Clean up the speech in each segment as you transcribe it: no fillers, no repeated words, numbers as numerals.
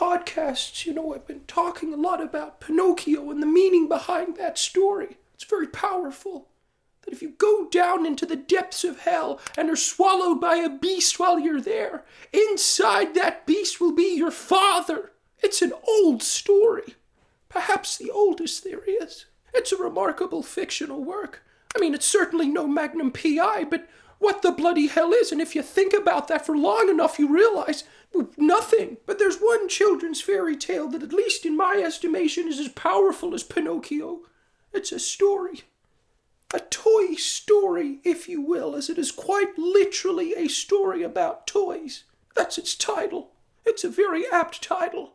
podcasts, I've been talking a lot about Pinocchio and the meaning behind that story. It's very powerful. That if you go down into the depths of hell and are swallowed by a beast while you're there, inside that beast will be your father. It's an old story. Perhaps the oldest there is. It's a remarkable fictional work. I mean, it's certainly no Magnum P.I., but what the bloody hell is, and if you think about that for long enough, you realize nothing. But there's one children's fairy tale that, at least in my estimation, is as powerful as Pinocchio. It's a story. A toy story, if you will, as it is quite literally a story about toys. That's its title. It's a very apt title.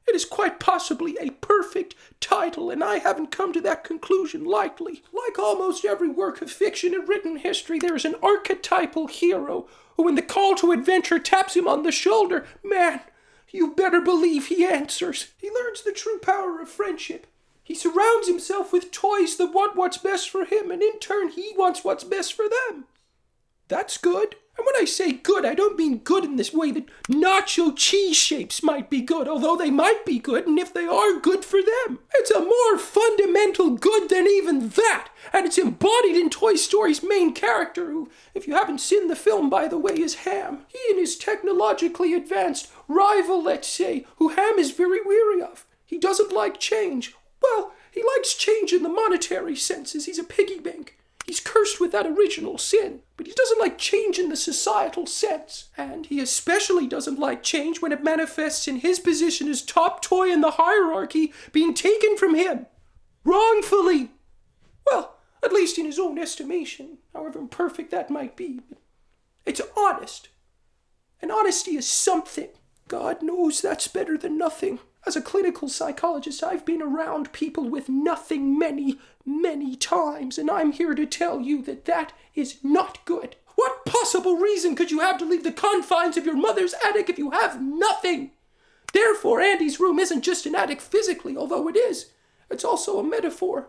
It is quite possibly a perfect title, and I haven't come to that conclusion lightly. Like almost every work of fiction in written history, there is an archetypal hero who, when the call to adventure taps him on the shoulder, man, you better believe he answers. He learns the true power of friendship. He surrounds himself with toys that want what's best for him, and in turn he wants what's best for them. That's good. And when I say good, I don't mean good in this way that nacho cheese shapes might be good, although they might be good, and if they are, good for them. It's a more fundamental good than even that, and it's embodied in Toy Story's main character, who, if you haven't seen the film, by the way, is Ham. He and his technologically advanced rival, let's say, who Ham is very weary of. He doesn't like change. Well, he likes change in the monetary senses. He's a piggy bank. He's cursed with that original sin, but he doesn't like change in the societal sense. And he especially doesn't like change when it manifests in his position as top toy in the hierarchy being taken from him. Wrongfully. Well, at least in his own estimation, however imperfect that might be. But it's honest. And honesty is something. God knows that's better than nothing. As a clinical psychologist, I've been around people with nothing many, many times, and I'm here to tell you that that is not good. What possible reason could you have to leave the confines of your mother's attic if you have nothing? Therefore, Andy's room isn't just an attic physically, although it is. It's also a metaphor.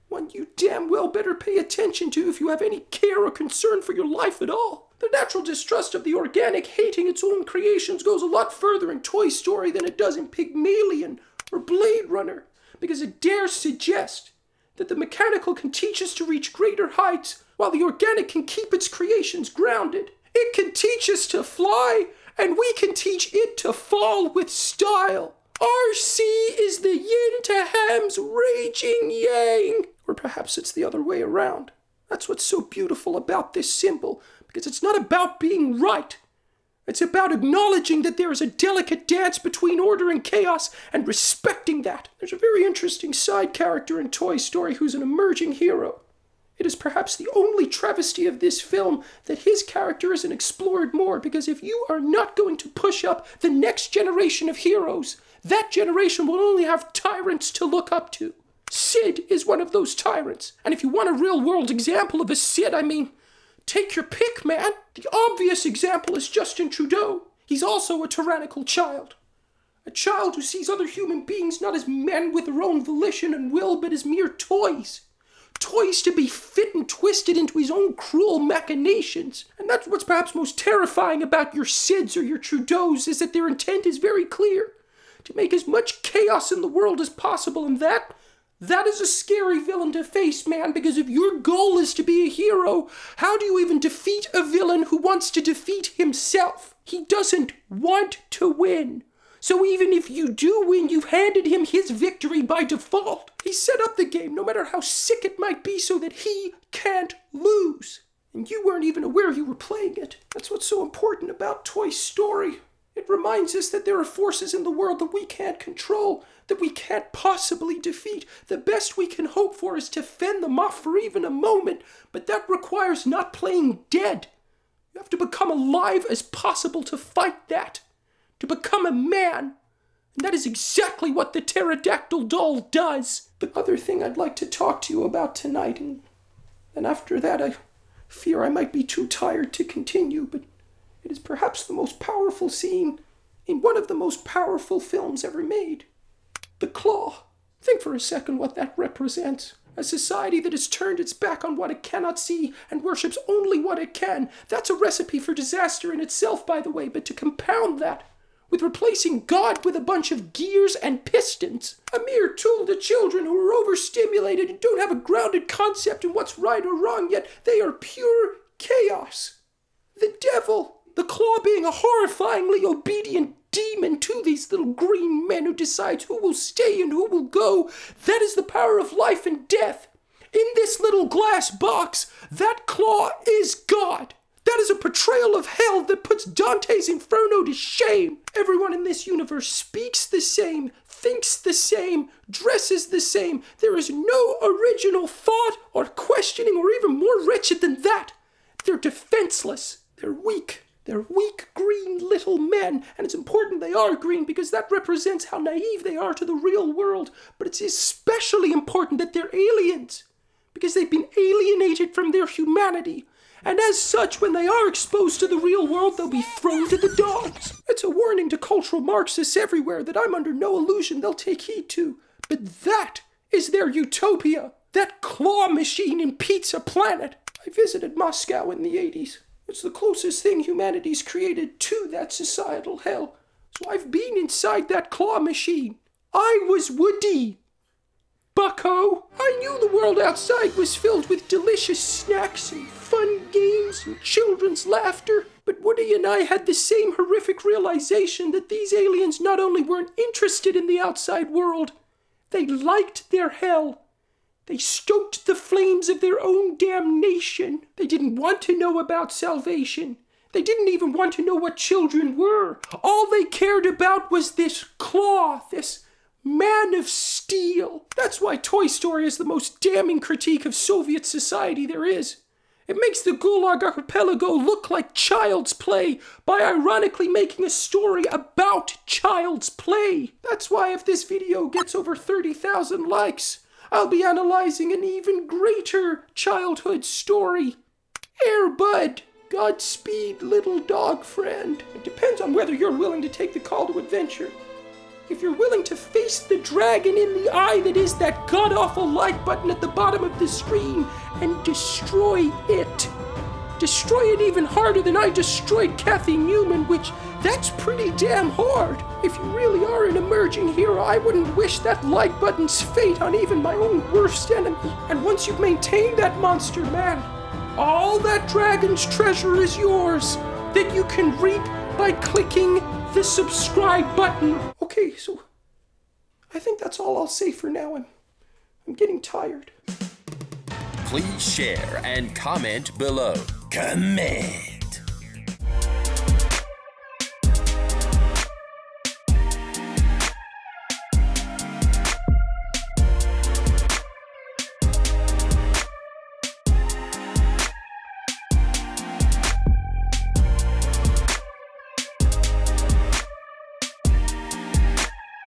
One you damn well better pay attention to if you have any care or concern for your life at all. The natural distrust of the organic hating its own creations goes a lot further in Toy Story than it does in Pygmalion or Blade Runner, because it dares suggest that the mechanical can teach us to reach greater heights, while the organic can keep its creations grounded. It can teach us to fly, and we can teach it to fall with style. RC is the yin to Ham's raging yang. Or perhaps it's the other way around. That's what's so beautiful about this symbol, because it's not about being right. It's about acknowledging that there is a delicate dance between order and chaos and respecting that. There's a very interesting side character in Toy Story who's an emerging hero. It is perhaps the only travesty of this film that his character isn't explored more, because if you are not going to push up the next generation of heroes, that generation will only have tyrants to look up to. Sid is one of those tyrants. And if you want a real-world example of a Sid, take your pick, man. The obvious example is Justin Trudeau. He's also a tyrannical child. A child who sees other human beings not as men with their own volition and will, but as mere toys. Toys to be fit and twisted into his own cruel machinations. And that's what's perhaps most terrifying about your Sids or your Trudeaus, is that their intent is very clear. To make as much chaos in the world as possible, and that is a scary villain to face, man, because if your goal is to be a hero, how do you even defeat a villain who wants to defeat himself? He doesn't want to win. So even if you do win, you've handed him his victory by default. He set up the game, no matter how sick it might be, so that he can't lose. And you weren't even aware you were playing it. That's what's so important about Toy Story. It reminds us that there are forces in the world that we can't control, that we can't possibly defeat. The best we can hope for is to fend them off for even a moment, but that requires not playing dead. You have to become alive as possible to fight that, to become a man. And that is exactly what the pterodactyl doll does. The other thing I'd like to talk to you about tonight, and after that I fear I might be too tired to continue, but it is perhaps the most powerful scene in one of the most powerful films ever made. The claw. Think for a second what that represents. A society that has turned its back on what it cannot see and worships only what it can. That's a recipe for disaster in itself, by the way, but to compound that, with replacing God with a bunch of gears and pistons. A mere tool to children who are overstimulated and don't have a grounded concept in what's right or wrong, yet they are pure chaos. The devil, the claw being a horrifyingly obedient demon to these little green men who decides who will stay and who will go. That is the power of life and death. In this little glass box, that claw is God. That is a portrayal of hell that puts Dante's Inferno to shame. Everyone in this universe speaks the same, thinks the same, dresses the same. There is no original thought or questioning or even more wretched than that. They're defenseless. They're weak. They're weak, green little men, and it's important they are green because that represents how naive they are to the real world. But it's especially important that they're aliens because they've been alienated from their humanity. And as such, when they are exposed to the real world, they'll be thrown to the dogs. It's a warning to cultural Marxists everywhere that I'm under no illusion they'll take heed to. But that is their utopia. That claw machine in Pizza Planet. I visited Moscow in the 80s. It's the closest thing humanity's created to that societal hell. So I've been inside that claw machine. I was Woody. Bucko. I knew the world outside was filled with delicious snacks and fun games and children's laughter. But Woody and I had the same horrific realization that these aliens not only weren't interested in the outside world, they liked their hell. They stoked the flames of their own damnation. They didn't want to know about salvation. They didn't even want to know what children were. All they cared about was this claw, this man of steel. That's why Toy Story is the most damning critique of Soviet society there is. It makes the Gulag Archipelago look like child's play by ironically making a story about child's play. That's why if this video gets over 30,000 likes, I'll be analyzing an even greater childhood story. Air Bud, Godspeed, little dog friend. It depends on whether you're willing to take the call to adventure. If you're willing to face the dragon in the eye that is that god-awful like button at the bottom of the screen and destroy it. Destroy it even harder than I destroyed Kathy Newman, which that's pretty damn hard. If you really are an emerging hero, I wouldn't wish that like button's fate on even my own worst enemy. And once you've maintained that monster, man, all that dragon's treasure is yours that you can reap by clicking the subscribe button. Okay, so I think that's all I'll say for now. I'm getting tired. Please share and comment below. Comment.